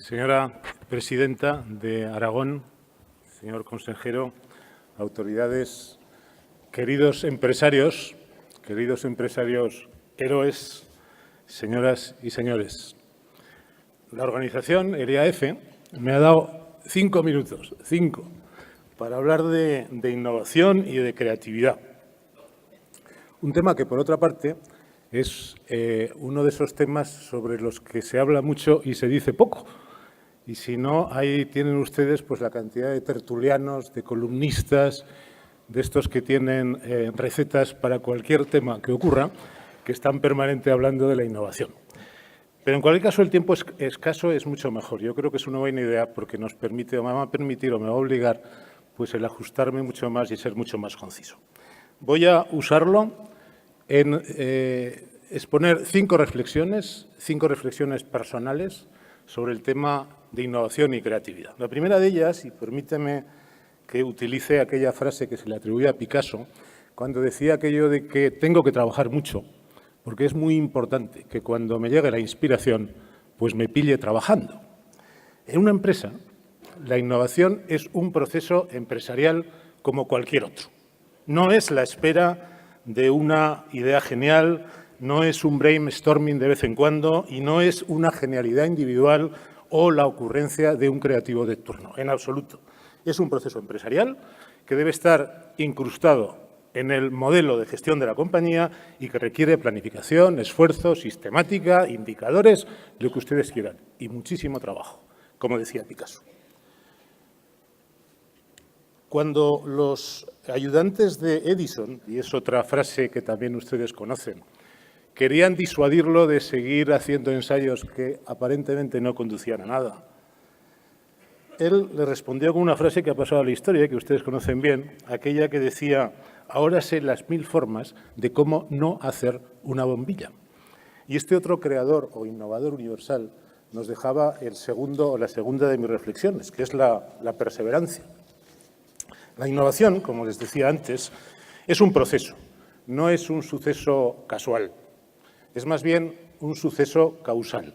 Señora presidenta de Aragón, señor consejero, autoridades, queridos empresarios héroes, señoras y señores. La organización, el IAF, me ha dado 5 minutos, para hablar de innovación y de creatividad. Un tema que, por otra parte, es uno de esos temas sobre los que se habla mucho y se dice poco. Y si no, ahí tienen ustedes pues la cantidad de tertulianos, de columnistas, de estos que tienen recetas para cualquier tema que ocurra, que están permanentemente hablando de la innovación. Pero en cualquier caso, el tiempo escaso es mucho mejor. Yo creo que es una buena idea porque nos permite, o me va a permitir, o me va a obligar, pues el ajustarme mucho más y ser mucho más conciso. Voy a usarlo en exponer 5 reflexiones personales sobre el tema de innovación y creatividad. La primera de ellas, y permíteme que utilice aquella frase que se le atribuye a Picasso, cuando decía aquello de que tengo que trabajar mucho, porque es muy importante que cuando me llegue la inspiración, pues me pille trabajando. En una empresa, la innovación es un proceso empresarial como cualquier otro. No es la espera de una idea genial, no es un brainstorming de vez en cuando y no es una genialidad individual o la ocurrencia de un creativo de turno, en absoluto. Es un proceso empresarial que debe estar incrustado en el modelo de gestión de la compañía y que requiere planificación, esfuerzo, sistemática, indicadores, lo que ustedes quieran, y muchísimo trabajo, como decía Picasso. Cuando los ayudantes de Edison, y es otra frase que también ustedes conocen, querían disuadirlo de seguir haciendo ensayos que aparentemente no conducían a nada, él le respondió con una frase que ha pasado a la historia, que ustedes conocen bien, aquella que decía: ahora sé las 1000 formas de cómo no hacer una bombilla. Y este otro creador o innovador universal nos dejaba la segunda de mis reflexiones, que es la perseverancia. La innovación, como les decía antes, es un proceso, no es un suceso casual, es más bien un suceso causal.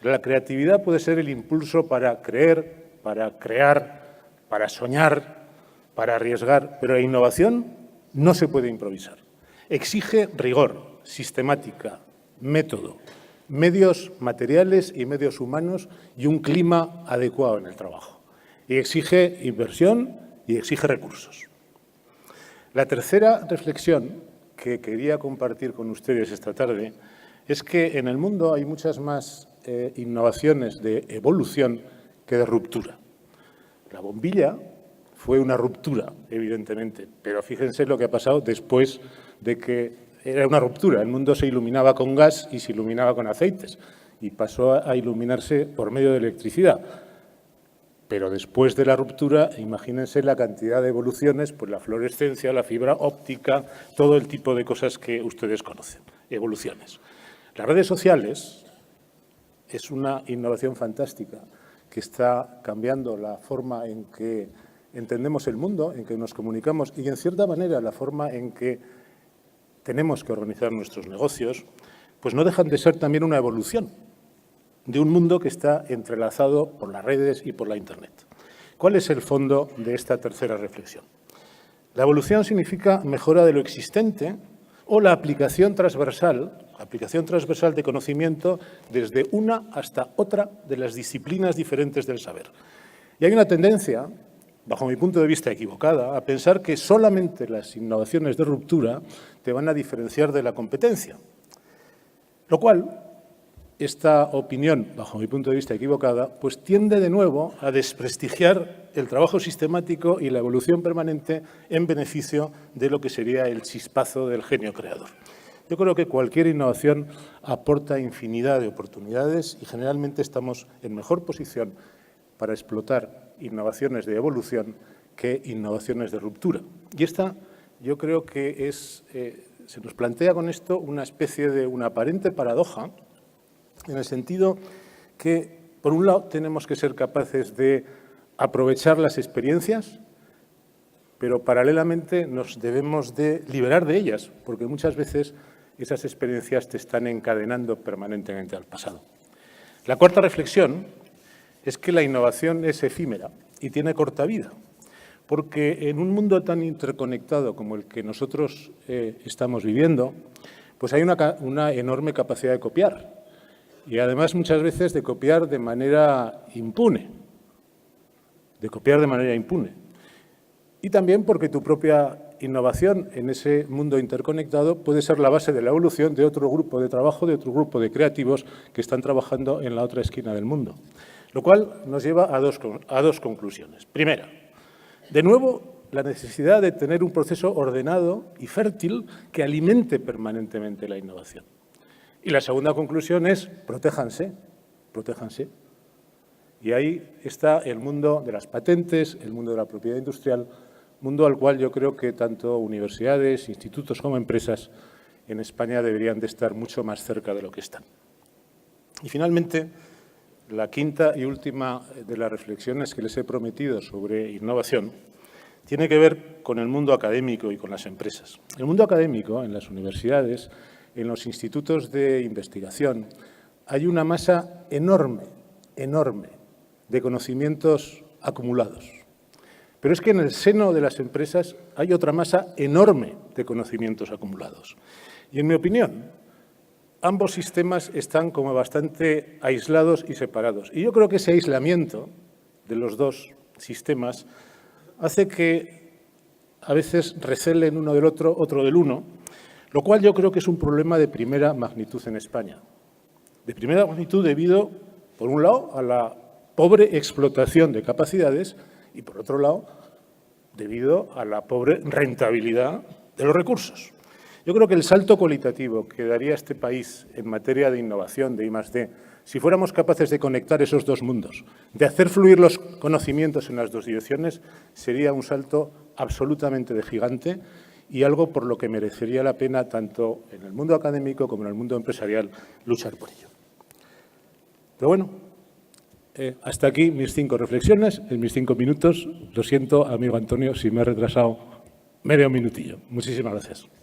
La creatividad puede ser el impulso para creer, para crear, para soñar, para arriesgar, pero la innovación no se puede improvisar. Exige rigor, sistemática, método, medios materiales y medios humanos y un clima adecuado en el trabajo. Y exige inversión y exige recursos. La tercera reflexión que quería compartir con ustedes esta tarde es que en el mundo hay muchas más innovaciones de evolución que de ruptura. La bombilla fue una ruptura, evidentemente, pero fíjense lo que ha pasado después de que era una ruptura. El mundo se iluminaba con gas y se iluminaba con aceites y pasó a iluminarse por medio de electricidad. Pero después de la ruptura, imagínense la cantidad de evoluciones, pues la fluorescencia, la fibra óptica, todo el tipo de cosas que ustedes conocen, evoluciones. Las redes sociales es una innovación fantástica que está cambiando la forma en que entendemos el mundo, en que nos comunicamos y, en cierta manera, la forma en que tenemos que organizar nuestros negocios, pues no dejan de ser también una evolución de un mundo que está entrelazado por las redes y por la Internet. ¿Cuál es el fondo de esta tercera reflexión? La evolución significa mejora de lo existente o la aplicación transversal de conocimiento desde una hasta otra de las disciplinas diferentes del saber. Y hay una tendencia, bajo mi punto de vista equivocada, a pensar que solamente las innovaciones de ruptura te van a diferenciar de la competencia, lo cual, esta opinión, bajo mi punto de vista equivocada, pues tiende de nuevo a desprestigiar el trabajo sistemático y la evolución permanente en beneficio de lo que sería el chispazo del genio creador. Yo creo que cualquier innovación aporta infinidad de oportunidades y generalmente estamos en mejor posición para explotar innovaciones de evolución que innovaciones de ruptura. Y esta, yo creo que se nos plantea con esto una especie de una aparente paradoja, en el sentido que, por un lado, tenemos que ser capaces de aprovechar las experiencias, pero paralelamente nos debemos de liberar de ellas, porque muchas veces esas experiencias te están encadenando permanentemente al pasado. La cuarta reflexión es que la innovación es efímera y tiene corta vida, porque en un mundo tan interconectado como el que nosotros estamos viviendo, pues hay una enorme capacidad de copiar y además muchas veces de copiar de manera impune, Y también porque tu propia innovación en ese mundo interconectado puede ser la base de la evolución de otro grupo de trabajo, de otro grupo de creativos que están trabajando en la otra esquina del mundo. Lo cual nos lleva a dos conclusiones. Primera, de nuevo, la necesidad de tener un proceso ordenado y fértil que alimente permanentemente la innovación. Y la segunda conclusión es protéjanse. Y ahí está el mundo de las patentes, el mundo de la propiedad industrial, mundo al cual yo creo que tanto universidades, institutos como empresas en España deberían de estar mucho más cerca de lo que están. Y finalmente, la quinta y última de las reflexiones que les he prometido sobre innovación tiene que ver con el mundo académico y con las empresas. El mundo académico, en las universidades, en los institutos de investigación, hay una masa enorme de conocimientos acumulados. Pero es que en el seno de las empresas hay otra masa enorme de conocimientos acumulados. Y en mi opinión, ambos sistemas están como bastante aislados y separados. Y yo creo que ese aislamiento de los dos sistemas hace que a veces recelen uno del otro, otro del uno, lo cual yo creo que es un problema de primera magnitud en España. De primera magnitud debido, por un lado, a la pobre explotación de capacidades y, por otro lado, debido a la pobre rentabilidad de los recursos. Yo creo que el salto cualitativo que daría este país en materia de innovación, de I+D, si fuéramos capaces de conectar esos dos mundos, de hacer fluir los conocimientos en las dos direcciones, sería un salto absolutamente de gigante y algo por lo que merecería la pena, tanto en el mundo académico como en el mundo empresarial, luchar por ello. Pero bueno, hasta aquí mis 5 reflexiones, en mis 5 minutos. Lo siento, amigo Antonio, si me he retrasado medio minutillo. Muchísimas gracias.